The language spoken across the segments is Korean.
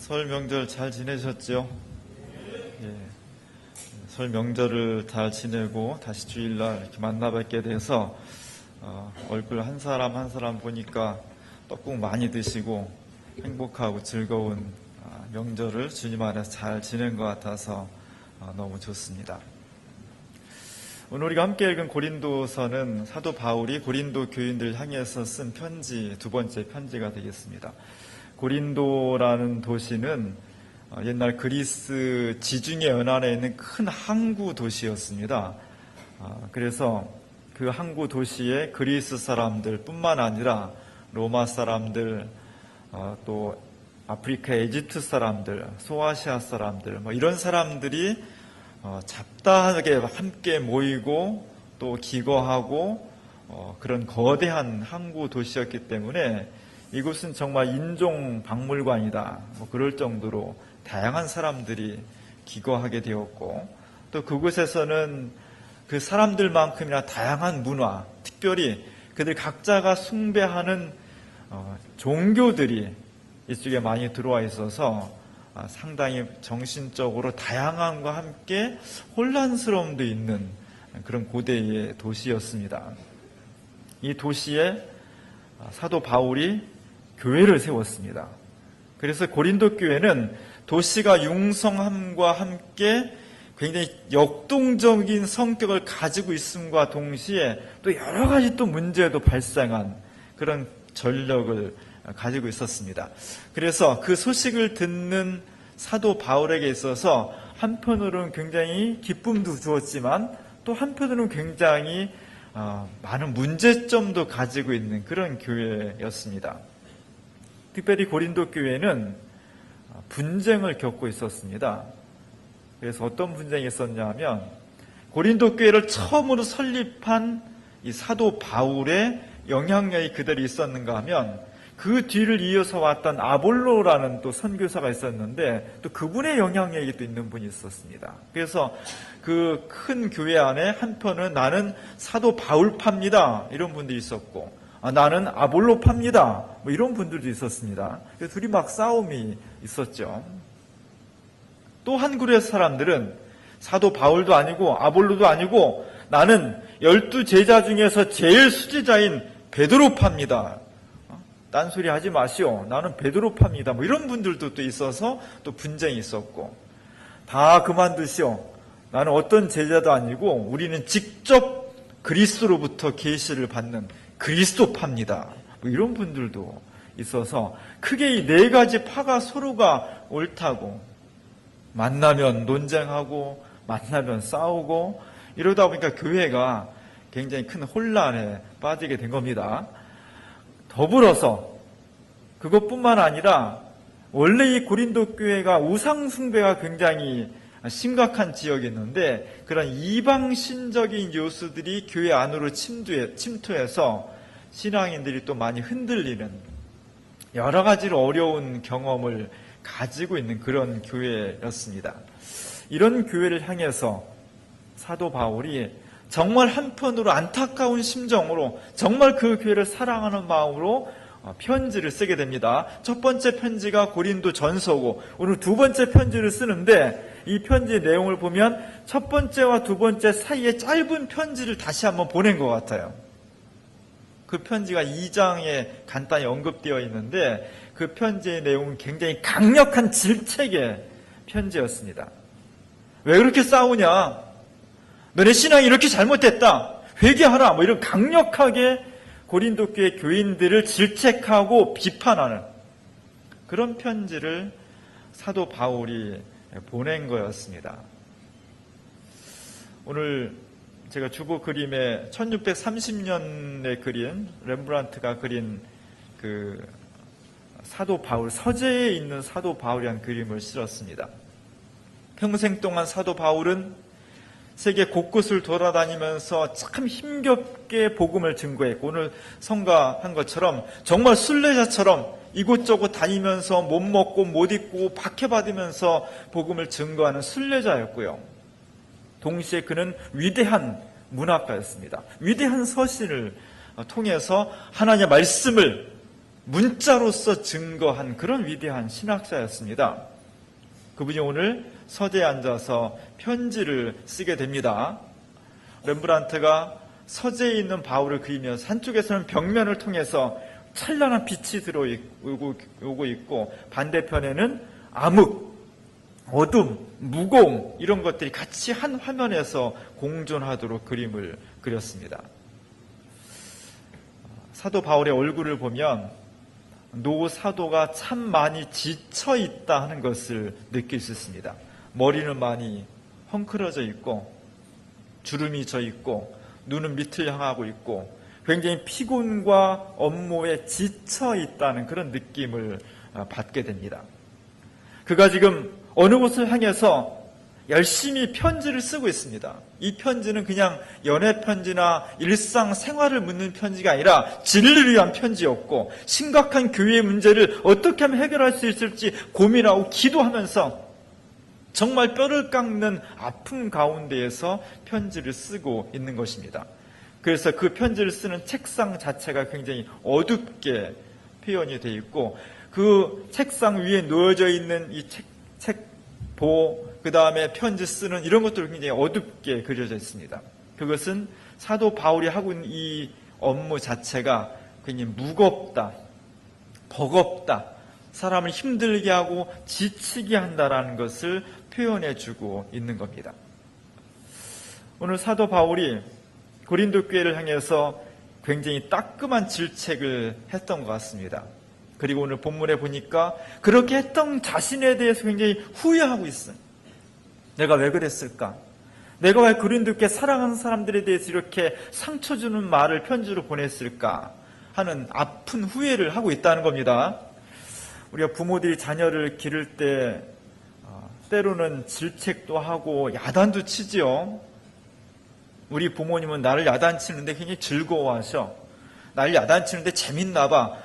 설 명절 잘 지내셨죠? 예. 설 명절을 잘 지내고 다시 주일날 이렇게 만나 뵙게 돼서 얼굴 한 사람 한 사람 보니까 떡국 많이 드시고 행복하고 즐거운 명절을 주님 안에서 잘 지낸 것 같아서 너무 좋습니다. 오늘 우리가 함께 읽은 고린도서는 사도 바울이 고린도 교인들을 향해서 쓴 편지, 두 번째 편지가 되겠습니다. 고린도라는 도시는 옛날 그리스 지중해 연안에 있는 큰 항구 도시였습니다. 그래서 그 항구 도시에 그리스 사람들 뿐만 아니라 로마 사람들, 또 아프리카 이집트 사람들, 소아시아 사람들, 이런 사람들이 잡다하게 함께 모이고 또 기거하고 그런 거대한 항구 도시였기 때문에 이곳은 정말 인종 박물관이다. 그럴 정도로 다양한 사람들이 기거하게 되었고, 또 그곳에서는 그 사람들만큼이나 다양한 문화, 특별히 그들 각자가 숭배하는 종교들이 이쪽에 많이 들어와 있어서 상당히 정신적으로 다양함과 함께 혼란스러움도 있는 그런 고대의 도시였습니다. 이 도시에 사도 바울이 교회를 세웠습니다. 그래서 고린도 교회는 도시가 융성함과 함께 굉장히 역동적인 성격을 가지고 있음과 동시에 또 여러 가지 또 문제도 발생한 그런 전력을 가지고 있었습니다. 그래서 그 소식을 듣는 사도 바울에게 있어서 한편으로는 굉장히 기쁨도 주었지만 또 한편으로는 굉장히 많은 문제점도 가지고 있는 그런 교회였습니다. 특별히 고린도 교회는 분쟁을 겪고 있었습니다. 그래서 어떤 분쟁이 있었냐면 고린도 교회를 처음으로 설립한 이 사도 바울의 영향력이 그대로 있었는가 하면 그 뒤를 이어서 왔던 아볼로라는 또 선교사가 있었는데 또 그분의 영향력이 또 있는 분이 있었습니다. 그래서 그 큰 교회 안에 한편은 나는 사도 바울파입니다. 이런 분들이 있었고 나는 아볼로파입니다. 이런 분들도 있었습니다. 그래서 둘이 막 싸움이 있었죠. 또 한 그루의 사람들은 사도 바울도 아니고 아볼로도 아니고 나는 12제자 중에서 제일 수제자인 베드로파입니다. 딴소리 하지 마시오. 나는 베드로파입니다. 이런 분들도 또 있어서 또 분쟁이 있었고, 다 그만두시오. 나는 어떤 제자도 아니고 우리는 직접 그리스도로부터 계시를 받는 그리스도파입니다. 이런 분들도 있어서 크게 이 네 가지 파가 서로가 옳다고 만나면 논쟁하고 만나면 싸우고 이러다 보니까 교회가 굉장히 큰 혼란에 빠지게 된 겁니다. 더불어서 그것뿐만 아니라 원래 이 고린도 교회가 우상 숭배가 굉장히 심각한 지역이었는데 그런 이방신적인 요소들이 교회 안으로 침투해서 신앙인들이 또 많이 흔들리는 여러 가지로 어려운 경험을 가지고 있는 그런 교회였습니다. 이런 교회를 향해서 사도 바울이 정말 한편으로 안타까운 심정으로 정말 그 교회를 사랑하는 마음으로 편지를 쓰게 됩니다. 첫 번째 편지가 고린도 전서고 오늘 두 번째 편지를 쓰는데 이 편지의 내용을 보면 첫 번째와 두 번째 사이에 짧은 편지를 다시 한번 보낸 것 같아요. 그 편지가 2장에 간단히 언급되어 있는데 그 편지의 내용은 굉장히 강력한 질책의 편지였습니다. 왜 그렇게 싸우냐? 너네 신앙이 이렇게 잘못됐다. 회개하라. 이런 강력하게 고린도 교회 교인들을 질책하고 비판하는 그런 편지를 사도 바울이 보낸 거였습니다. 오늘 제가 주보 그림에 1630년에 그린 렘브란트가 그린 그 사도 바울, 서재에 있는 사도 바울이라는 그림을 실었습니다. 평생 동안 사도 바울은 세계 곳곳을 돌아다니면서 참 힘겹게 복음을 증거했고 오늘 성가한 것처럼 정말 순례자처럼 이곳저곳 다니면서 못 먹고 못 입고 박해받으면서 복음을 증거하는 순례자였고요. 동시에 그는 위대한 문학가였습니다. 위대한 서신을 통해서 하나님의 말씀을 문자로서 증거한 그런 위대한 신학자였습니다. 그분이 오늘 서재에 앉아서 편지를 쓰게 됩니다. 렘브란트가 서재에 있는 바울을 그리면서 한쪽에서는 벽면을 통해서 찬란한 빛이 들어오고 있고 반대편에는 암흑, 어둠, 무공 이런 것들이 같이 한 화면에서 공존하도록 그림을 그렸습니다. 사도 바울의 얼굴을 보면 노 사도가 참 많이 지쳐 있다 하는 것을 느낄 수 있습니다. 머리는 많이 헝클어져 있고 주름이 져 있고 눈은 밑을 향하고 있고 굉장히 피곤과 업무에 지쳐 있다는 그런 느낌을 받게 됩니다. 그가 지금 어느 곳을 향해서 열심히 편지를 쓰고 있습니다. 이 편지는 그냥 연애 편지나 일상생활을 묻는 편지가 아니라 진리를 위한 편지였고 심각한 교회의 문제를 어떻게 하면 해결할 수 있을지 고민하고 기도하면서 정말 뼈를 깎는 아픔 가운데에서 편지를 쓰고 있는 것입니다. 그래서 그 편지를 쓰는 책상 자체가 굉장히 어둡게 표현이 되어 있고 그 책상 위에 놓여져 있는 이 책보 그 다음에 편지 쓰는 이런 것들이 굉장히 어둡게 그려져 있습니다. 그것은 사도 바울이 하고 있는 이 업무 자체가 굉장히 무겁다, 버겁다, 사람을 힘들게 하고 지치게 한다라는 것을 표현해주고 있는 겁니다. 오늘 사도 바울이 고린도 교회를 향해서 굉장히 따끔한 질책을 했던 것 같습니다. 그리고 오늘 본문에 보니까 그렇게 했던 자신에 대해서 굉장히 후회하고 있어요. 내가 왜 그랬을까? 내가 왜 고린도 교회 사랑하는 사람들에 대해서 이렇게 상처 주는 말을 편지로 보냈을까 하는 아픈 후회를 하고 있다는 겁니다. 우리가 부모들이 자녀를 기를 때 때로는 질책도 하고 야단도 치지요. 우리 부모님은 나를 야단치는데 굉장히 즐거워하셔. 나를 야단치는데 재밌나 봐.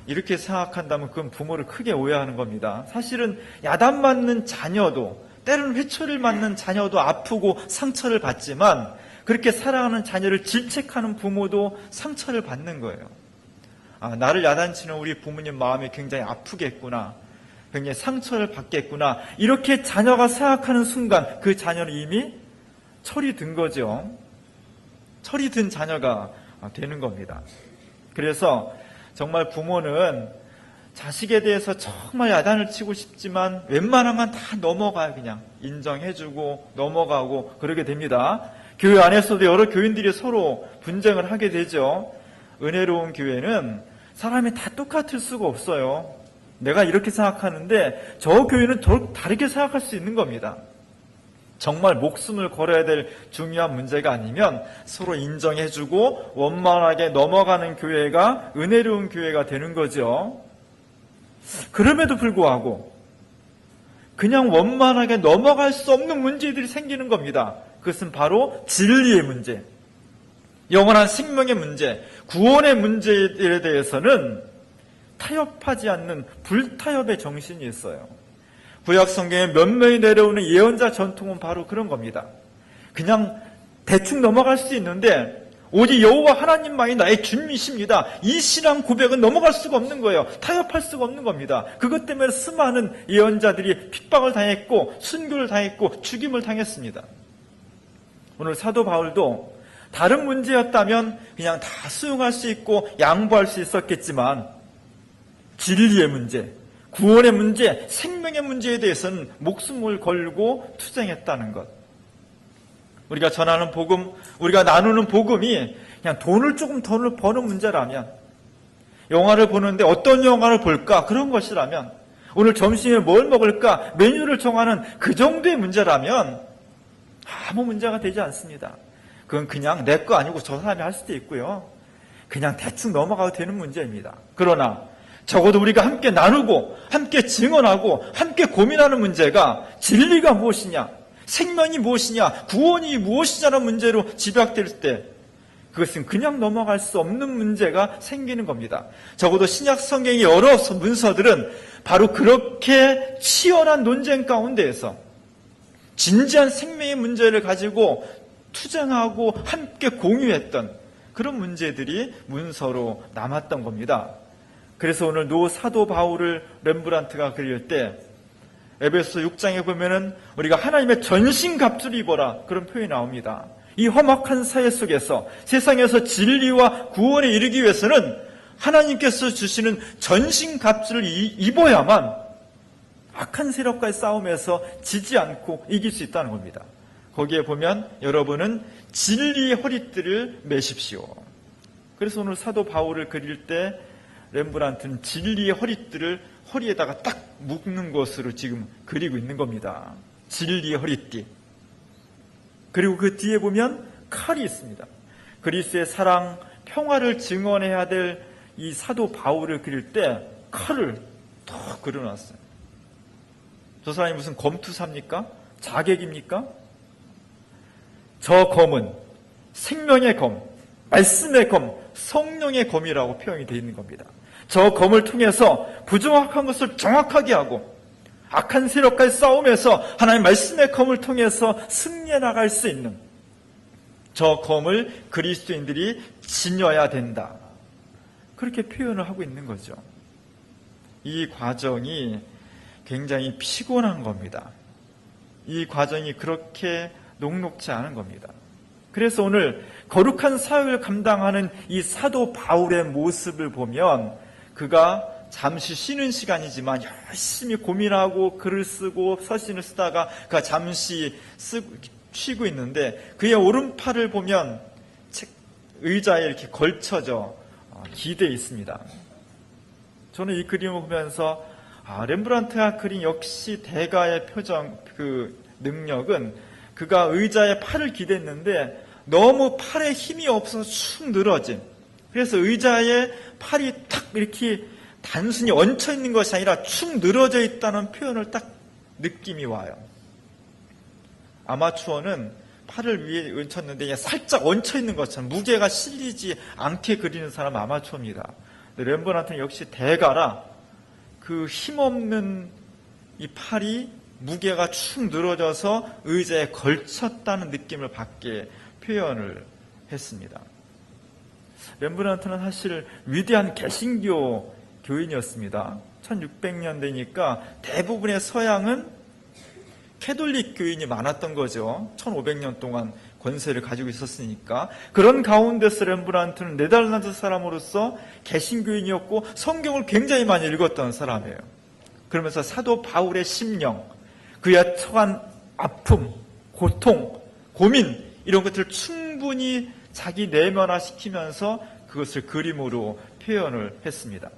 이렇게 생각한다면 그건 부모를 크게 오해하는 겁니다. 사실은 야단 맞는 자녀도 때로는 회초리를 맞는 자녀도 아프고 상처를 받지만 그렇게 사랑하는 자녀를 질책하는 부모도 상처를 받는 거예요. 나를 야단치는 우리 부모님 마음이 굉장히 아프겠구나. 굉장히 상처를 받겠구나. 이렇게 자녀가 생각하는 순간 그 자녀는 이미 철이 든 거죠. 철이 든 자녀가 되는 겁니다. 그래서 정말 부모는 자식에 대해서 정말 야단을 치고 싶지만 웬만하면 다 넘어가요. 그냥 인정해주고 넘어가고 그러게 됩니다. 교회 안에서도 여러 교인들이 서로 분쟁을 하게 되죠. 은혜로운 교회는 사람이 다 똑같을 수가 없어요. 내가 이렇게 생각하는데 저 교회는 다르게 생각할 수 있는 겁니다. 정말 목숨을 걸어야 될 중요한 문제가 아니면 서로 인정해주고 원만하게 넘어가는 교회가 은혜로운 교회가 되는 거죠. 그럼에도 불구하고 그냥 원만하게 넘어갈 수 없는 문제들이 생기는 겁니다. 그것은 바로 진리의 문제, 영원한 생명의 문제, 구원의 문제에 대해서는 타협하지 않는 불타협의 정신이 있어요. 구약 성경에 몇 명이 내려오는 예언자 전통은 바로 그런 겁니다. 그냥 대충 넘어갈 수 있는데 오직 여호와 하나님만이 나의 주님이십니다. 이 신앙 고백은 넘어갈 수가 없는 거예요. 타협할 수가 없는 겁니다. 그것 때문에 수많은 예언자들이 핍박을 당했고 순교를 당했고 죽임을 당했습니다. 오늘 사도 바울도 다른 문제였다면 그냥 다 수용할 수 있고 양보할 수 있었겠지만 진리의 문제, 구원의 문제, 생명의 문제에 대해서는 목숨을 걸고 투쟁했다는 것. 우리가 전하는 복음, 우리가 나누는 복음이 그냥 돈을 버는 문제라면, 영화를 보는데 어떤 영화를 볼까 그런 것이라면, 오늘 점심에 뭘 먹을까 메뉴를 정하는 그 정도의 문제라면 아무 문제가 되지 않습니다. 그건 그냥 내 거 아니고 저 사람이 할 수도 있고요. 그냥 대충 넘어가도 되는 문제입니다. 그러나 적어도 우리가 함께 나누고 함께 증언하고 함께 고민하는 문제가 진리가 무엇이냐, 생명이 무엇이냐, 구원이 무엇이냐는 문제로 집약될 때 그것은 그냥 넘어갈 수 없는 문제가 생기는 겁니다. 적어도 신약 성경의 여러 문서들은 바로 그렇게 치열한 논쟁 가운데에서 진지한 생명의 문제를 가지고 투쟁하고 함께 공유했던 그런 문제들이 문서로 남았던 겁니다. 그래서 오늘 노 사도 바울을 렘브란트가 그릴 때 에베소 6장에 보면은 우리가 하나님의 전신갑주를 입어라 그런 표현이 나옵니다. 이 험악한 사회 속에서 세상에서 진리와 구원에 이르기 위해서는 하나님께서 주시는 전신갑주를 입어야만 악한 세력과의 싸움에서 지지 않고 이길 수 있다는 겁니다. 거기에 보면 여러분은 진리의 허리띠를 매십시오. 그래서 오늘 사도 바울을 그릴 때 렘브란트는 진리의 허리띠를 허리에다가 딱 묶는 것으로 지금 그리고 있는 겁니다. 진리의 허리띠. 그리고 그 뒤에 보면 칼이 있습니다. 그리스의 사랑, 평화를 증언해야 될 이 사도 바울을 그릴 때 칼을 더 그려놨어요. 저 사람이 무슨 검투사입니까? 자객입니까? 저 검은 생명의 검, 말씀의 검, 성령의 검이라고 표현이 되어 있는 겁니다. 저 검을 통해서 부정확한 것을 정확하게 하고 악한 세력과의 싸움에서 하나님의 말씀의 검을 통해서 승리해 나갈 수 있는 저 검을 그리스도인들이 지녀야 된다. 그렇게 표현을 하고 있는 거죠. 이 과정이 굉장히 피곤한 겁니다. 이 과정이 그렇게 녹록지 않은 겁니다. 그래서 오늘 거룩한 사역을 감당하는 이 사도 바울의 모습을 보면 그가 잠시 쉬는 시간이지만 열심히 고민하고 글을 쓰고 서신을 쓰다가 그가 잠시 쉬고 있는데 그의 오른팔을 보면 의자에 이렇게 걸쳐져 기대어 있습니다. 저는 이 그림을 보면서 렘브란트가 그린 역시 대가의 표정, 그 능력은 그가 의자에 팔을 기댔는데 너무 팔에 힘이 없어서 축 늘어진, 그래서 의자에 팔이 탁 이렇게 단순히 얹혀 있는 것이 아니라 축 늘어져 있다는 표현을 딱 느낌이 와요. 아마추어는 팔을 위에 얹혔는데 그냥 살짝 얹혀 있는 것처럼 무게가 실리지 않게 그리는 사람은 아마추어입니다. 렘브란트는 역시 대가라 그 힘없는 이 팔이 무게가 축 늘어져서 의자에 걸쳤다는 느낌을 받게 표현을 했습니다. 렘브란트는 사실 위대한 개신교 교인이었습니다. 1600년대니까 대부분의 서양은 캐톨릭 교인이 많았던 거죠. 1500년 동안 권세를 가지고 있었으니까. 그런 가운데서 렘브란트는 네덜란드 사람으로서 개신교인이었고 성경을 굉장히 많이 읽었던 사람이에요. 그러면서 사도 바울의 심령, 그의 처한 아픔, 고통, 고민 이런 것들을 충분히 자기 내면화시키면서 그것을 그림으로 표현을 했습니다.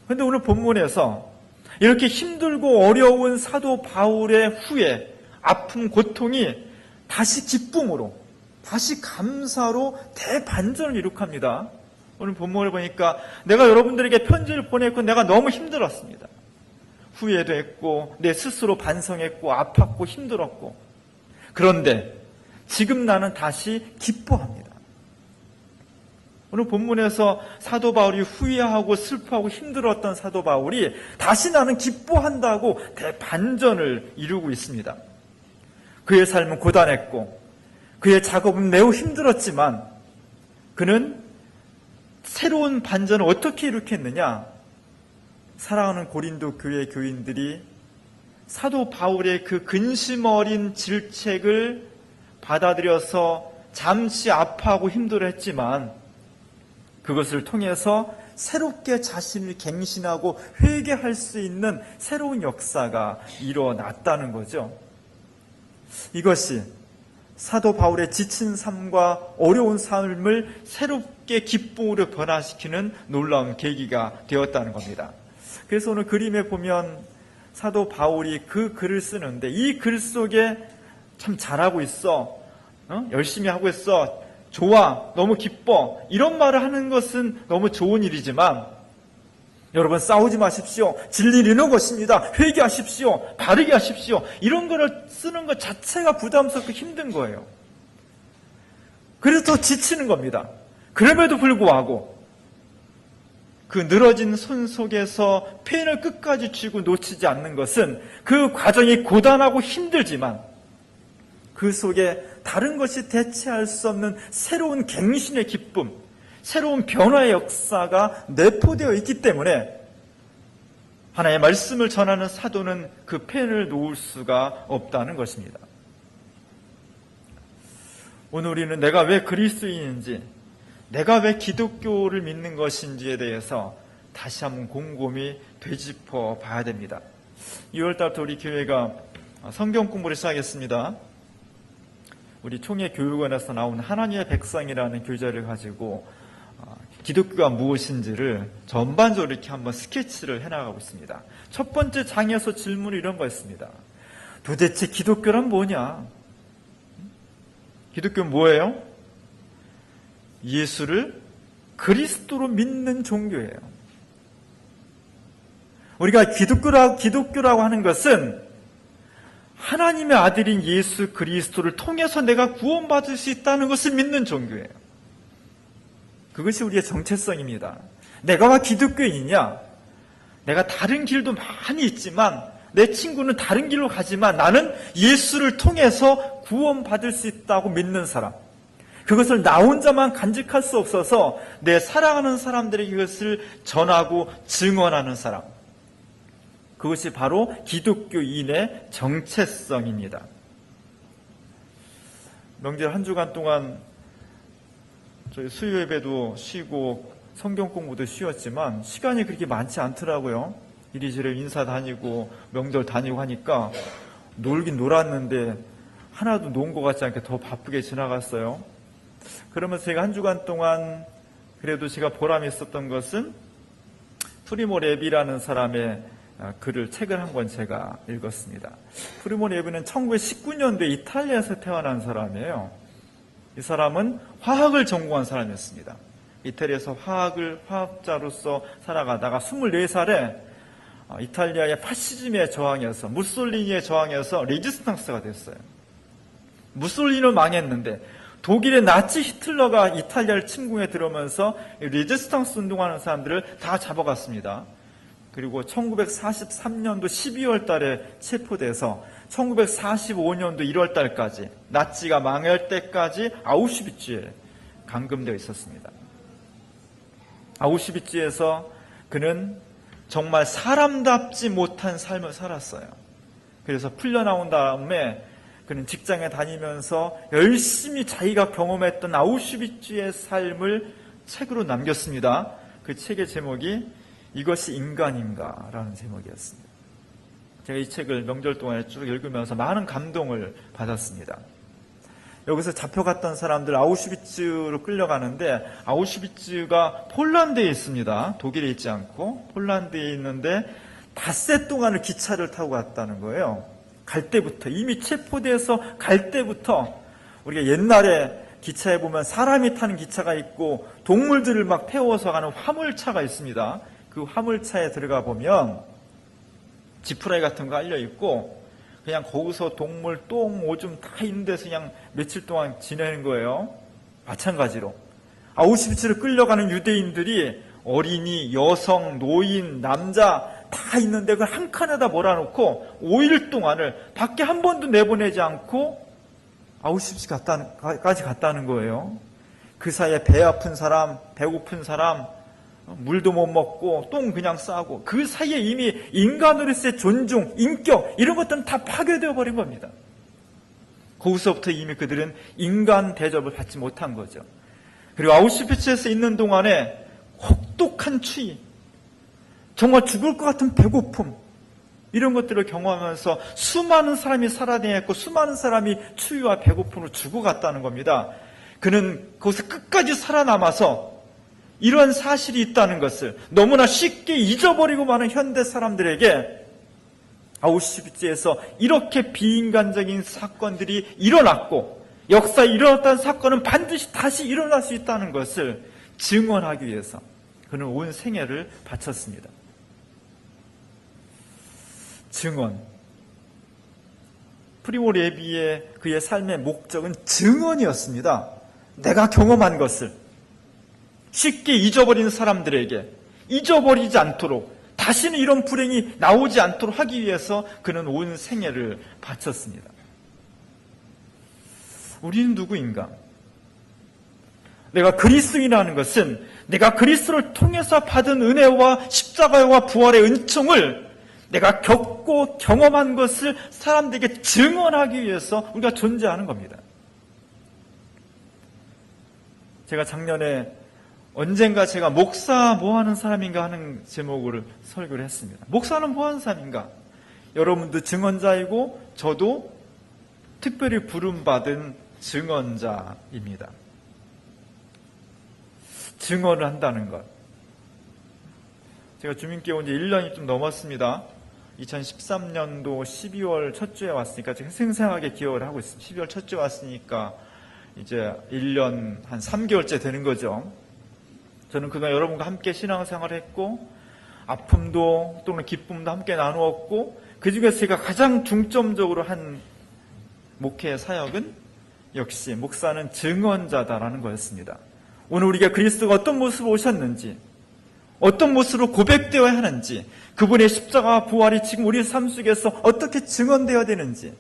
그런데 오늘 본문에서 이렇게 힘들고 어려운 사도 바울의 후에 아픔, 고통이 다시 기쁨으로, 다시 감사로 대반전을 이룩합니다. 오늘 본문을 보니까 내가 여러분들에게 편지를 보냈고 내가 너무 힘들었습니다. 후회도 했고 내 스스로 반성했고 아팠고 힘들었고, 그런데 지금 나는 다시 기뻐합니다. 오늘 본문에서 사도 바울이 후회하고 슬퍼하고 힘들었던 사도 바울이 다시 나는 기뻐한다고 대반전을 이루고 있습니다. 그의 삶은 고단했고 그의 작업은 매우 힘들었지만 그는 새로운 반전을 어떻게 일으켰느냐? 사랑하는 고린도 교회 교인들이 사도 바울의 그 근심 어린 질책을 받아들여서 잠시 아파하고 힘들어했지만 그것을 통해서 새롭게 자신을 갱신하고 회개할 수 있는 새로운 역사가 일어났다는 거죠. 이것이 사도 바울의 지친 삶과 어려운 삶을 새롭게 기쁨으로 변화시키는 놀라운 계기가 되었다는 겁니다. 그래서 오늘 그림에 보면 사도 바울이 그 글을 쓰는데 이 글 속에 참 잘하고 있어, 열심히 하고 있어, 좋아, 너무 기뻐, 이런 말을 하는 것은 너무 좋은 일이지만 여러분 싸우지 마십시오, 진리를 이루는 것입니다, 회개하십시오, 바르게 하십시오, 이런 거를 쓰는 것 자체가 부담스럽고 힘든 거예요. 그래서 더 지치는 겁니다. 그럼에도 불구하고 그 늘어진 손 속에서 펜을 끝까지 쥐고 놓치지 않는 것은 그 과정이 고단하고 힘들지만 그 속에 다른 것이 대체할 수 없는 새로운 갱신의 기쁨, 새로운 변화의 역사가 내포되어 있기 때문에 하나님의 말씀을 전하는 사도는 그 펜을 놓을 수가 없다는 것입니다. 오늘 우리는 내가 왜 그리스도인인지, 내가 왜 기독교를 믿는 것인지에 대해서 다시 한번 곰곰이 되짚어 봐야 됩니다. 6월달부터 우리 교회가 성경 공부를 시작했습니다. 우리 총회 교육원에서 나온 하나님의 백성이라는 교재를 가지고 기독교가 무엇인지를 전반적으로 이렇게 한번 스케치를 해나가고 있습니다. 첫 번째 장에서 질문이 이런 거였습니다. 도대체 기독교란 뭐냐? 기독교는 뭐예요? 예수를 그리스도로 믿는 종교예요. 우리가 기독교라고 하는 것은 하나님의 아들인 예수 그리스도를 통해서 내가 구원받을 수 있다는 것을 믿는 종교예요. 그것이 우리의 정체성입니다. 내가 왜 기독교인이냐? 내가 다른 길도 많이 있지만, 내 친구는 다른 길로 가지만 나는 예수를 통해서 구원받을 수 있다고 믿는 사람. 그것을 나 혼자만 간직할 수 없어서 내 사랑하는 사람들에게 이것을 전하고 증언하는 사람. 그것이 바로 기독교인의 정체성입니다. 명절 한 주간 동안 저희 수요 예배도 쉬고 성경 공부도 쉬었지만 시간이 그렇게 많지 않더라고요. 이리저리 인사 다니고 명절 다니고 하니까 놀긴 놀았는데 하나도 논 것 같지 않게 더 바쁘게 지나갔어요. 그러면서 제가 한 주간 동안 그래도 제가 보람이 있었던 것은 프리모 레비라는 사람의 책을 한 권 제가 읽었습니다. 프리모 레비는 1919년도에 이탈리아에서 태어난 사람이에요. 이 사람은 화학을 전공한 사람이었습니다. 이태리에서 화학자로서 살아가다가 24살에 이탈리아의 파시즘에 저항해서, 무솔리니에 저항해서 레지스탕스가 됐어요. 무솔리니는 망했는데 독일의 나치 히틀러가 이탈리아를 침공해 들어오면서 레지스탕스 운동하는 사람들을 다 잡아갔습니다. 그리고 1943년도 12월 달에 체포돼서 1945년도 1월 달까지, 나치가 망할 때까지 아우슈비츠에 감금되어 있었습니다. 아우슈비츠에서 그는 정말 사람답지 못한 삶을 살았어요. 그래서 풀려나온 다음에 그는 직장에 다니면서 열심히 자기가 경험했던 아우슈비츠의 삶을 책으로 남겼습니다. 그 책의 제목이 이것이 인간인가라는 제목이었습니다. 제가 이 책을 명절 동안에 쭉 읽으면서 많은 감동을 받았습니다. 여기서 잡혀갔던 사람들 아우슈비츠로 끌려가는데, 아우슈비츠가 폴란드에 있습니다. 독일에 있지 않고 폴란드에 있는데 닷새 동안을 기차를 타고 갔다는 거예요. 갈 때부터, 이미 체포돼서 갈 때부터, 우리가 옛날에 기차에 보면 사람이 타는 기차가 있고 동물들을 막 태워서 가는 화물차가 있습니다. 그 화물차에 들어가 보면 지푸라기 같은 거 깔려 있고 그냥 거기서 동물, 똥, 오줌 다 있는 데서 그냥 며칠 동안 지내는 거예요. 마찬가지로 아우슈비츠를 끌려가는 유대인들이 어린이, 여성, 노인, 남자 다 있는데 그걸 한 칸에다 몰아놓고 5일 동안을 밖에 한 번도 내보내지 않고 아우슈비츠까지 갔다는 거예요. 그 사이에 배 아픈 사람, 배고픈 사람, 물도 못 먹고 똥 그냥 싸고, 그 사이에 이미 인간으로서의 존중, 인격 이런 것들은 다 파괴되어 버린 겁니다. 거기서부터 이미 그들은 인간 대접을 받지 못한 거죠. 그리고 아우슈비츠에서 있는 동안에 혹독한 추위, 정말 죽을 것 같은 배고픔, 이런 것들을 경험하면서 수많은 사람이 살아다녔고 수많은 사람이 추위와 배고픔으로 죽어갔다는 겁니다. 그는 거기서 끝까지 살아남아서 이러한 사실이 있다는 것을 너무나 쉽게 잊어버리고 많은 현대 사람들에게 아우슈비츠에서 이렇게 비인간적인 사건들이 일어났고 역사에 일어났다는 사건은 반드시 다시 일어날 수 있다는 것을 증언하기 위해서 그는 온 생애를 바쳤습니다. 증언. 프리모 레비의 그의 삶의 목적은 증언이었습니다. 내가 경험한 것을 쉽게 잊어버리는 사람들에게 잊어버리지 않도록, 다시는 이런 불행이 나오지 않도록 하기 위해서 그는 온 생애를 바쳤습니다. 우리는 누구인가? 내가 그리스도인이라는 것은 내가 그리스도를 통해서 받은 은혜와 십자가와 부활의 은총을 내가 겪고 경험한 것을 사람들에게 증언하기 위해서 우리가 존재하는 겁니다. 제가 작년에 언젠가 제가 목사 뭐 하는 사람인가 하는 제목으로 설교를 했습니다. 목사는 뭐 하는 사람인가? 여러분도 증언자이고 저도 특별히 부름받은 증언자입니다. 증언을 한다는 것. 제가 주민교회 온 지 1년이 좀 넘었습니다. 2013년도 12월 첫 주에 왔으니까 제가 생생하게 기억을 하고 있습니다. 12월 첫 주에 왔으니까 이제 1년 한 3개월째 되는 거죠. 저는 그동안 여러분과 함께 신앙생활을 했고 아픔도 또는 기쁨도 함께 나누었고 그 중에서 제가 가장 중점적으로 한 목회 사역은 역시 목사는 증언자다라는 거였습니다. 오늘 우리가 그리스도가 어떤 모습으로 오셨는지 어떤 모습으로 고백되어야 하는지 그분의 십자가와 부활이 지금 우리 삶 속에서 어떻게 증언되어야 되는지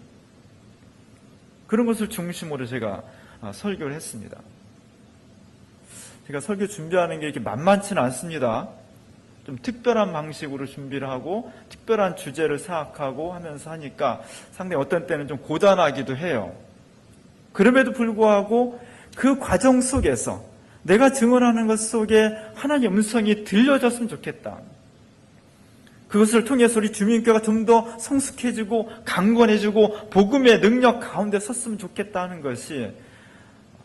그런 것을 중심으로 제가 설교를 했습니다. 제가 설교 준비하는 게 이렇게 만만치는 않습니다. 좀 특별한 방식으로 준비를 하고 특별한 주제를 생각하고 하면서 하니까 상당히 어떤 때는 좀 고단하기도 해요. 그럼에도 불구하고 그 과정 속에서 내가 증언하는 것 속에 하나님의 음성이 들려졌으면 좋겠다. 그것을 통해서 우리 주민교회가 좀 더 성숙해지고 강건해지고 복음의 능력 가운데 섰으면 좋겠다 하는 것이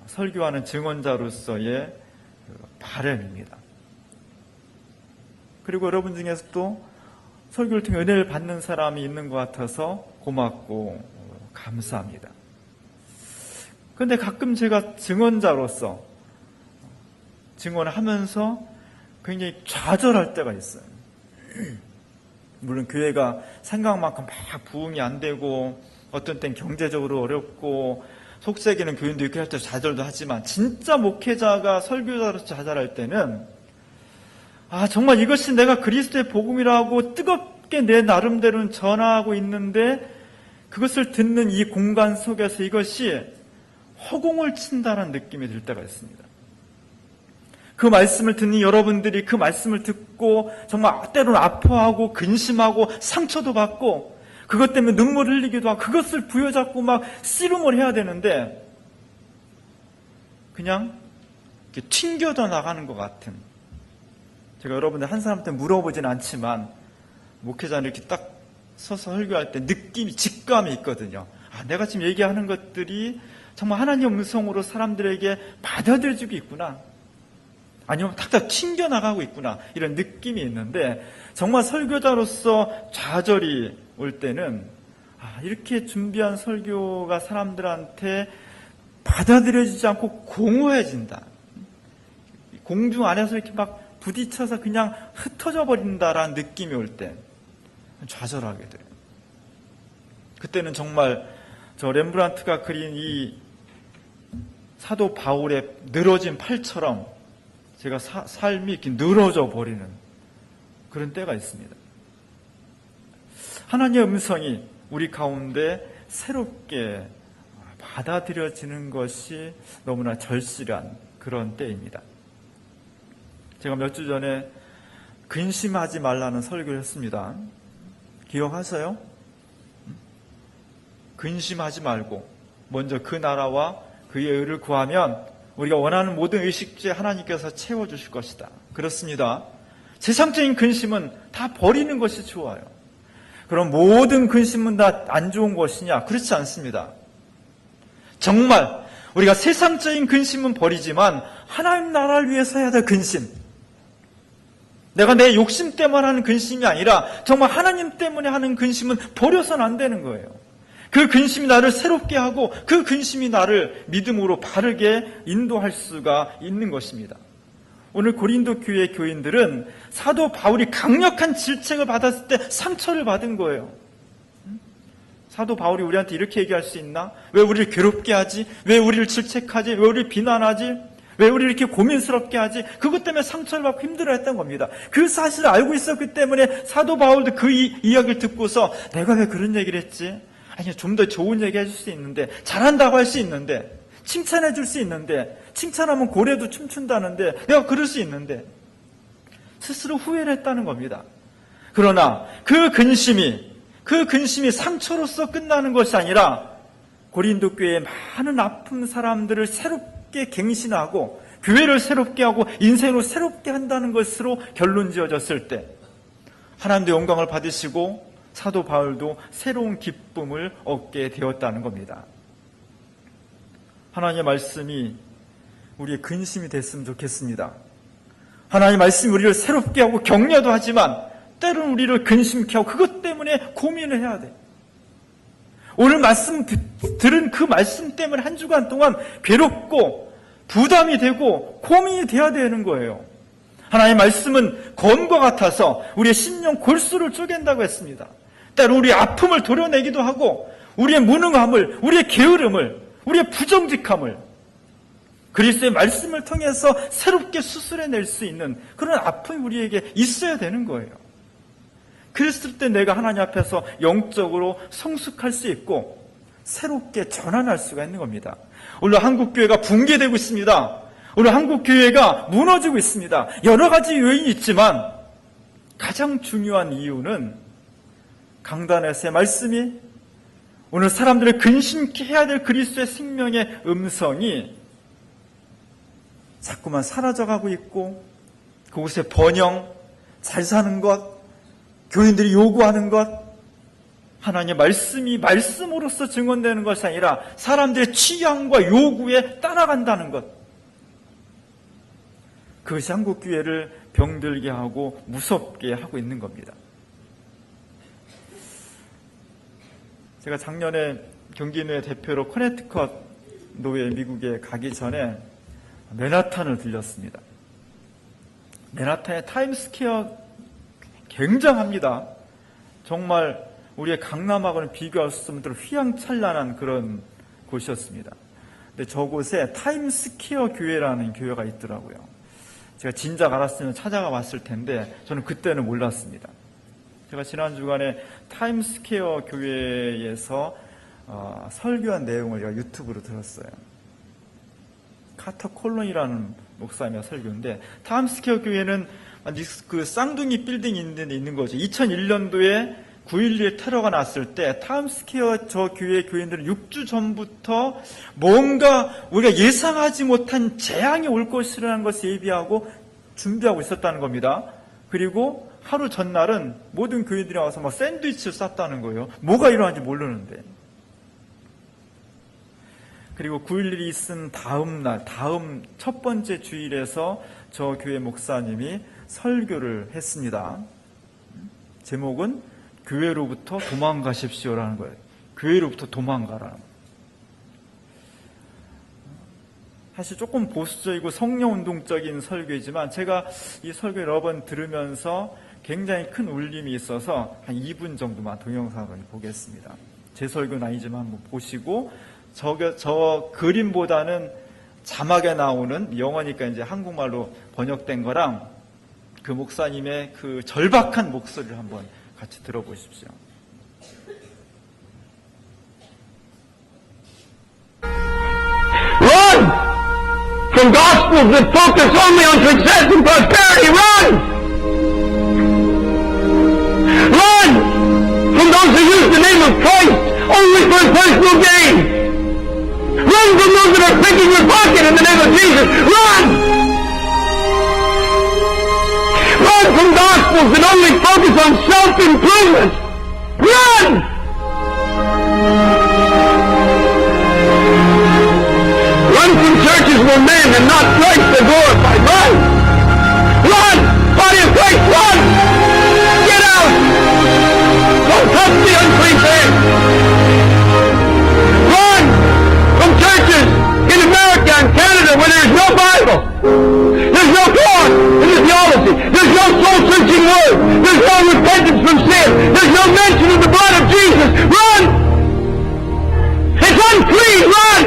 설교하는 증언자로서의 바람입니다. 그리고 여러분 중에서 또 설교를 통해 은혜를 받는 사람이 있는 것 같아서 고맙고 감사합니다. 그런데 가끔 제가 증언자로서 증언을 하면서 굉장히 좌절할 때가 있어요. 물론 교회가 생각만큼 막 부흥이 안 되고 어떤 땐 경제적으로 어렵고 속세기는 교인도 이렇게 할 때 좌절도 하지만 진짜 목회자가 설교자로서 좌절할 때는 정말 이것이 내가 그리스도의 복음이라고 뜨겁게 내 나름대로는 전하고 있는데 그것을 듣는 이 공간 속에서 이것이 허공을 친다는 느낌이 들 때가 있습니다. 그 말씀을 듣는 여러분들이 그 말씀을 듣고 정말 때로는 아파하고 근심하고 상처도 받고 그것 때문에 눈물을 흘리기도 하고 그것을 부여잡고 막 씨름을 해야 되는데 그냥 이렇게 튕겨져 나가는 것 같은, 제가 여러분들 한 사람한테 물어보진 않지만 목회자는 이렇게 딱 서서 설교할 때 느낌이, 직감이 있거든요. 내가 지금 얘기하는 것들이 정말 하나님의 음성으로 사람들에게 받아들여지고 있구나, 아니면 탁탁 튕겨나가고 있구나, 이런 느낌이 있는데 정말 설교자로서 좌절이 올 때는 이렇게 준비한 설교가 사람들한테 받아들여지지 않고 공허해진다, 공중 안에서 이렇게 막 부딪혀서 그냥 흩어져 버린다라는 느낌이 올 때 좌절하게 돼요. 그때는 정말 저 렘브란트가 그린 이 사도 바울의 늘어진 팔처럼 제가 삶이 이렇게 늘어져 버리는 그런 때가 있습니다. 하나님의 음성이 우리 가운데 새롭게 받아들여지는 것이 너무나 절실한 그런 때입니다. 제가 몇 주 전에 근심하지 말라는 설교를 했습니다. 기억하세요? 근심하지 말고 먼저 그 나라와 그의 의를 구하면 우리가 원하는 모든 의식주에 하나님께서 채워주실 것이다. 그렇습니다. 세상적인 근심은 다 버리는 것이 좋아요. 그럼 모든 근심은 다 안 좋은 것이냐? 그렇지 않습니다. 정말 우리가 세상적인 근심은 버리지만 하나님 나라를 위해서 해야 될 근심, 내가 내 욕심 때문에 하는 근심이 아니라 정말 하나님 때문에 하는 근심은 버려서는 안 되는 거예요. 그 근심이 나를 새롭게 하고 그 근심이 나를 믿음으로 바르게 인도할 수가 있는 것입니다. 오늘 고린도 교회 교인들은 사도 바울이 강력한 질책을 받았을 때 상처를 받은 거예요. 사도 바울이 우리한테 이렇게 얘기할 수 있나? 왜 우리를 괴롭게 하지? 왜 우리를 질책하지? 왜 우리를 비난하지? 왜 우리를 이렇게 고민스럽게 하지? 그것 때문에 상처를 받고 힘들어했던 겁니다. 그 사실을 알고 있었기 때문에 사도 바울도 그 이야기를 듣고서 내가 왜 그런 얘기를 했지? 아니, 좀 더 좋은 얘기 해줄 수 있는데, 잘한다고 할 수 있는데, 칭찬해 줄 수 있는데 칭찬하면 고래도 춤춘다는데 내가 그럴 수 있는데 스스로 후회를 했다는 겁니다. 그러나 그 근심이 상처로서 끝나는 것이 아니라 고린도 교회의 많은 아픈 사람들을 새롭게 갱신하고 교회를 새롭게 하고 인생을 새롭게 한다는 것으로 결론 지어졌을 때 하나님도 영광을 받으시고 사도 바울도 새로운 기쁨을 얻게 되었다는 겁니다. 하나님의 말씀이 우리의 근심이 됐으면 좋겠습니다. 하나님의 말씀이 우리를 새롭게 하고 격려도 하지만 때로는 우리를 근심케 하고 그것 때문에 고민을 해야 돼. 오늘 말씀 들은 그 말씀 때문에 한 주간 동안 괴롭고 부담이 되고 고민이 돼야 되는 거예요. 하나님의 말씀은 검과 같아서 우리의 심령 골수를 쪼갠다고 했습니다. 때로 우리의 아픔을 도려내기도 하고 우리의 무능함을, 우리의 게으름을, 우리의 부정직함을 그리스도의 말씀을 통해서 새롭게 수술해낼 수 있는 그런 아픔이 우리에게 있어야 되는 거예요. 그랬을 때 내가 하나님 앞에서 영적으로 성숙할 수 있고 새롭게 전환할 수가 있는 겁니다. 오늘 한국교회가 붕괴되고 있습니다. 오늘 한국교회가 무너지고 있습니다. 여러 가지 요인이 있지만 가장 중요한 이유는 강단에서의 말씀이 오늘 사람들을 근심케 해야 될 그리스도의 생명의 음성이 자꾸만 사라져가고 있고 그곳에 번영, 잘 사는 것, 교인들이 요구하는 것, 하나님의 말씀이 말씀으로서 증언되는 것이 아니라 사람들의 취향과 요구에 따라간다는 것, 그것이 한국교회를 병들게 하고 무섭게 하고 있는 겁니다. 제가 작년에 경기노예 대표로 커네티컷 노예 미국에 가기 전에 맨하탄을 들렸습니다. 맨하탄의 타임스퀘어 굉장합니다. 정말 우리의 강남하고는 비교할 수 없는 휘황찬란한 그런 곳이었습니다. 근데 저곳에 타임스퀘어 교회라는 교회가 있더라고요. 제가 진작 알았으면 찾아가 봤을 텐데 저는 그때는 몰랐습니다. 제가 지난 주간에 타임스퀘어 교회에서 설교한 내용을 제가 유튜브로 들었어요. 카터 콜론이라는 목사님의 설교인데 타임스퀘어 교회는 그 쌍둥이 빌딩이 있는 거죠. 2001년도에 9.11 테러가 났을 때 타임스퀘어 저 교회 교인들은 6주 전부터 뭔가 우리가 예상하지 못한 재앙이 올 것이라는 것을 예비하고 준비하고 있었다는 겁니다. 그리고 하루 전날은 모든 교인들이 와서 막 샌드위치를 쌌다는 거예요. 뭐가 일어나는지 모르는데. 그리고 9.11이 있은 다음 첫 번째 주일에서 저 교회 목사님이 설교를 했습니다. 제목은 교회로부터 도망가십시오라는 거예요. 교회로부터 도망가라는 거예요. 사실 조금 보수적이고 성령운동적인 설교이지만 제가 이 설교 여러 번 들으면서 굉장히 큰 울림이 있어서 한 2분 정도만 동영상을 보겠습니다. 제 설교는 아니지만 한번 보시고 저 그림보다는 자막에 나오는 영어니까 이제 한국말로 번역된 거랑 그 목사님의 그 절박한 목소리를 한번 같이 들어보십시오. Run from gospels that focus only on success and prosperity. Run! Run from those who use the name of Christ only for personal gain. Run from those that are picking your pocket in the name of Jesus. Run! Run from gospels that only focus on self-improvement. Run! Run from churches where men and not Christ are glorified. Run! Run! Body of Christ, run! Get out! Don't touch the unclean thing! Run from churches in America and Canada where there's no Bible! There's no God in the theology! There's no soul-searching word! There's no repentance from sin! There's no mention of the blood of Jesus! Run! It's unclean! Run!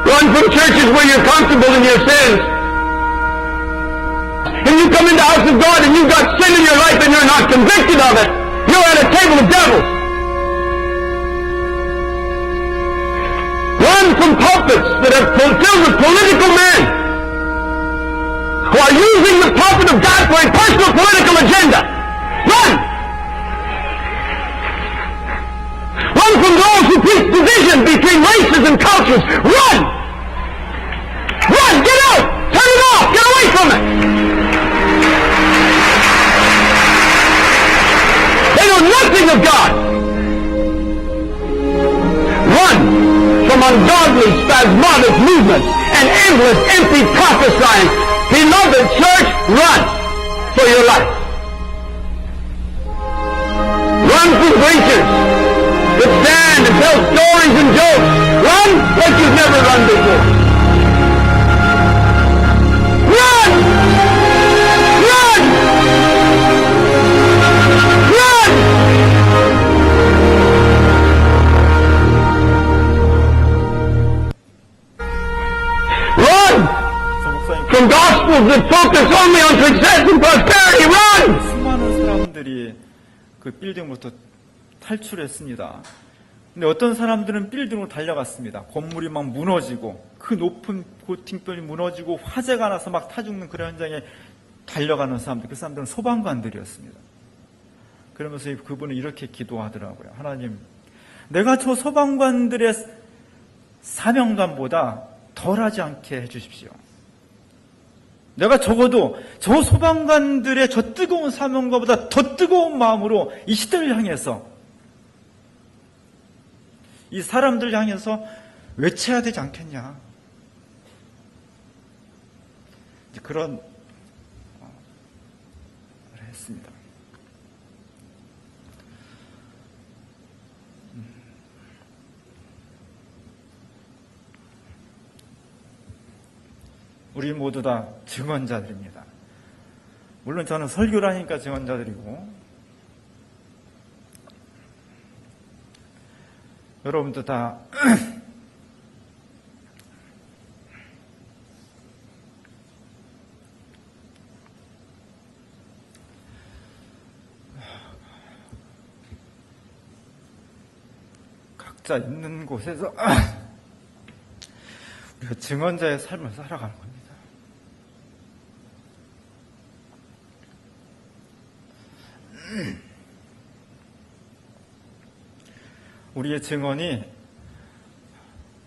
Run from churches where you're comfortable in your sins. And you come in the house of God and you've got sin in your life and you're not convicted of it. You're at a table of devils. Run filled with political men who are using the prophet of God for a personal political agenda. Run! Run from those who preach division between races and cultures. Run! Run! Get out! Turn it off! Get away from it! They know nothing of God. Run from ungodly, spasmodic movements and endless, empty prophesying. Beloved church, run for your life. Run from preachers that stand and tell stories and jokes. Run like you've never run before. Run! Run! Run! Run! 그래서 목사님, From gospels that focus only on success and prosperity. Run! 수많은 사람들이 그 빌딩으로부터 탈출했습니다. 근데 어떤 사람들은 빌딩으로 달려갔습니다. 건물이 막 무너지고 그 높은 고팅변이 무너지고 화재가 나서 막 타 죽는 그런 현장에 달려가는 사람들, 그 사람들은 소방관들이었습니다. 그러면서 그분은 이렇게 기도하더라고요. 하나님, 내가 저 소방관들의 사명감보다 덜하지 않게 해주십시오. 내가 적어도 저 소방관들의 저 뜨거운 사명감보다 더 뜨거운 마음으로 이 시대를 향해서, 이 사람들 향해서 외쳐야 되지 않겠냐. 그런 말을 했습니다. 우리 모두 다 증언자들입니다. 물론 저는 설교를 하니까 증언자들이고, 여러분도 다 각자 있는 곳에서 우리가 증언자의 삶을 살아가는 겁니다. 우리의 증언이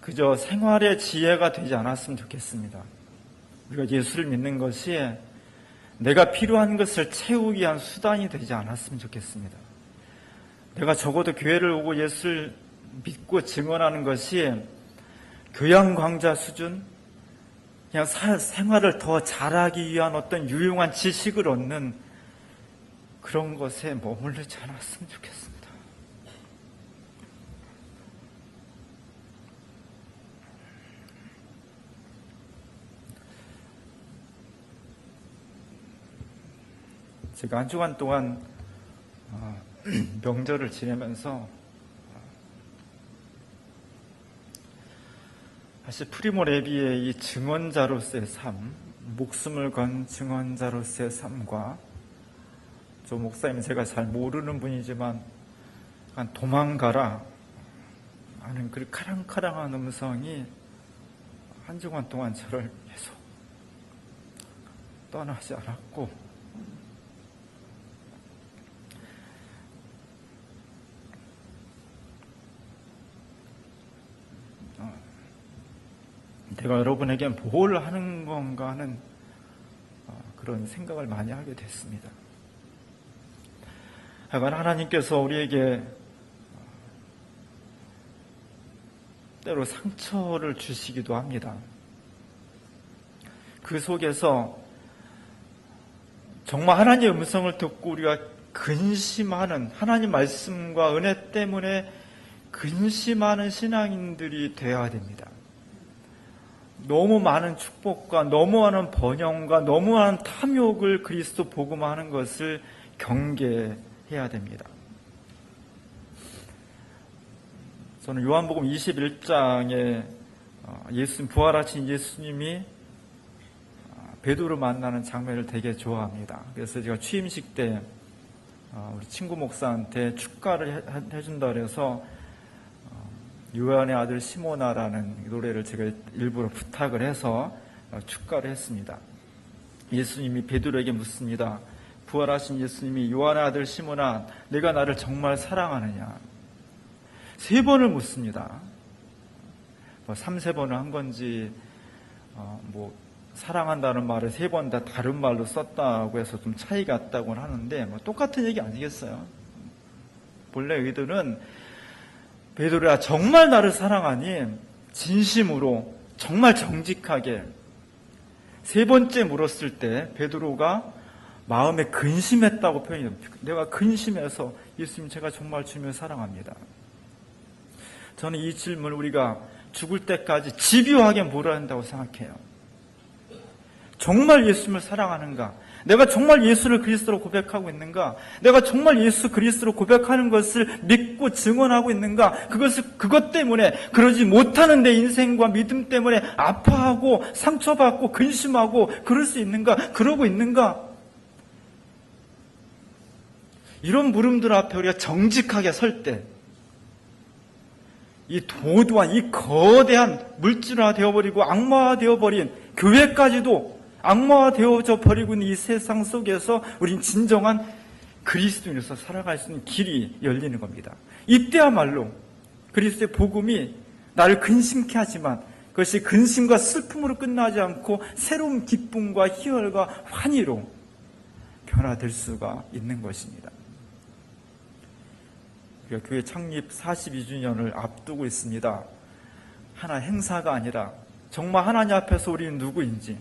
그저 생활의 지혜가 되지 않았으면 좋겠습니다. 우리가 예수를 믿는 것이 내가 필요한 것을 채우기 위한 수단이 되지 않았으면 좋겠습니다. 내가 적어도 교회를 오고 예수를 믿고 증언하는 것이 교양 강좌 수준, 그냥 생활을 더 잘하기 위한 어떤 유용한 지식을 얻는 그런 것에 머무르지 않았으면 좋겠습니다. 제가 한 주간 동안 명절을 지내면서 사실 프리모 레비의 이 증언자로서의 삶, 목숨을 건 증언자로서의 삶과, 저 목사님은 제가 잘 모르는 분이지만 약간 도망가라 하는 그 카랑카랑한 음성이 한 주간 동안 저를 계속 떠나지 않았고, 내가 여러분에게 뭘 하는 건가 하는 그런 생각을 많이 하게 됐습니다. 하여간 하나님께서 우리에게 때로 상처를 주시기도 합니다. 그 속에서 정말 하나님의 음성을 듣고 우리가 근심하는, 하나님 말씀과 은혜 때문에 근심하는 신앙인들이 되어야 됩니다. 너무 많은 축복과 너무 많은 번영과 너무 많은 탐욕을 그리스도 복음화하는 것을 경계해야 됩니다. 저는 요한복음 21장에 예수님, 부활하신 예수님이 베드로를 만나는 장면을 되게 좋아합니다. 그래서 제가 취임식 때 우리 친구 목사한테 축가를 해준다 그래서 요한의 아들 시모나라는 노래를 제가 일부러 부탁을 해서 축가를 했습니다. 예수님이 베드로에게 묻습니다. 부활하신 예수님이 요한의 아들 시모나, 내가 나를 정말 사랑하느냐? 3번을 묻습니다. 3-4번을 한 건지, 사랑한다는 말을 3번 다 다른 말로 썼다고 해서 좀 차이가 있다고는 하는데, 똑같은 얘기 아니겠어요? 본래 의도는, 베드로야, 정말 나를 사랑하니? 진심으로, 정말 정직하게. 3번째 물었을 때, 베드로가 마음에 근심했다고 표현합니다. 내가 근심해서 예수님 제가 정말 주님을 사랑합니다. 저는 이 질문을 우리가 죽을 때까지 집요하게 물어야 한다고 생각해요. 정말 예수님을 사랑하는가? 내가 정말 예수를 그리스도로 고백하고 있는가? 내가 정말 예수 그리스도로 고백하는 것을 믿고 증언하고 있는가? 그것 때문에 그러지 못하는 내 인생과 믿음 때문에 아파하고 상처받고 근심하고 그럴 수 있는가? 그러고 있는가? 이런 물음들 앞에 우리가 정직하게 설 때, 이 도도한, 이 거대한 물질화 되어버리고 악마화 되어버린 교회까지도 악마화 되어져 버리고 있는 이 세상 속에서 우린 진정한 그리스도인으로서 살아갈 수 있는 길이 열리는 겁니다. 이때야말로 그리스도의 복음이 나를 근심케 하지만 그것이 근심과 슬픔으로 끝나지 않고 새로운 기쁨과 희열과 환희로 변화될 수가 있는 것입니다. 우리가 교회 창립 42주년을 앞두고 있습니다. 하나 행사가 아니라 정말 하나님 앞에서 우리는 누구인지,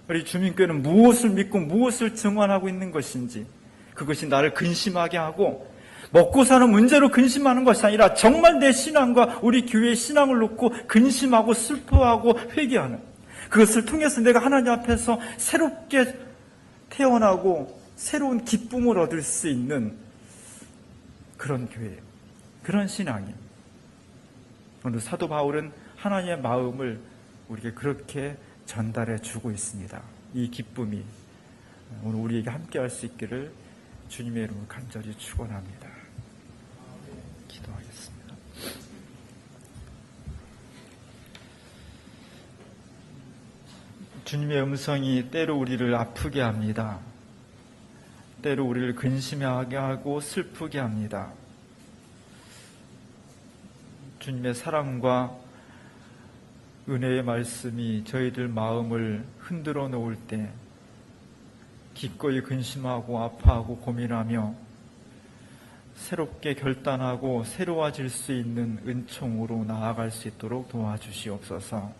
우리 주민교회는 무엇을 믿고 무엇을 증언하고 있는 것인지, 그것이 나를 근심하게 하고 먹고 사는 문제로 근심하는 것이 아니라 정말 내 신앙과 우리 교회의 신앙을 놓고 근심하고 슬퍼하고 회개하는, 그것을 통해서 내가 하나님 앞에서 새롭게 태어나고 새로운 기쁨을 얻을 수 있는 그런 교회, 그런 신앙이에요. 오늘 사도 바울은 하나님의 마음을 우리에게 그렇게 전달해 주고 있습니다. 이 기쁨이 오늘 우리에게 함께 할 수 있기를 주님의 이름으로 간절히 축원합니다. 기도하겠습니다. 주님의 음성이 때로 우리를 아프게 합니다. 때로 우리를 근심하게 하고 슬프게 합니다. 주님의 사랑과 은혜의 말씀이 저희들 마음을 흔들어 놓을 때 기꺼이 근심하고 아파하고 고민하며 새롭게 결단하고 새로워질 수 있는 은총으로 나아갈 수 있도록 도와주시옵소서.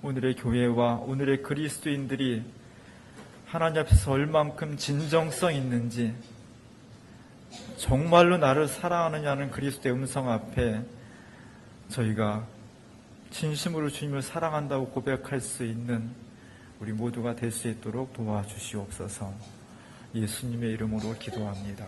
오늘의 교회와 오늘의 그리스도인들이 하나님 앞에서 얼만큼 진정성 있는지, 정말로 나를 사랑하느냐는 그리스도의 음성 앞에 저희가 진심으로 주님을 사랑한다고 고백할 수 있는 우리 모두가 될 수 있도록 도와주시옵소서. 예수님의 이름으로 기도합니다.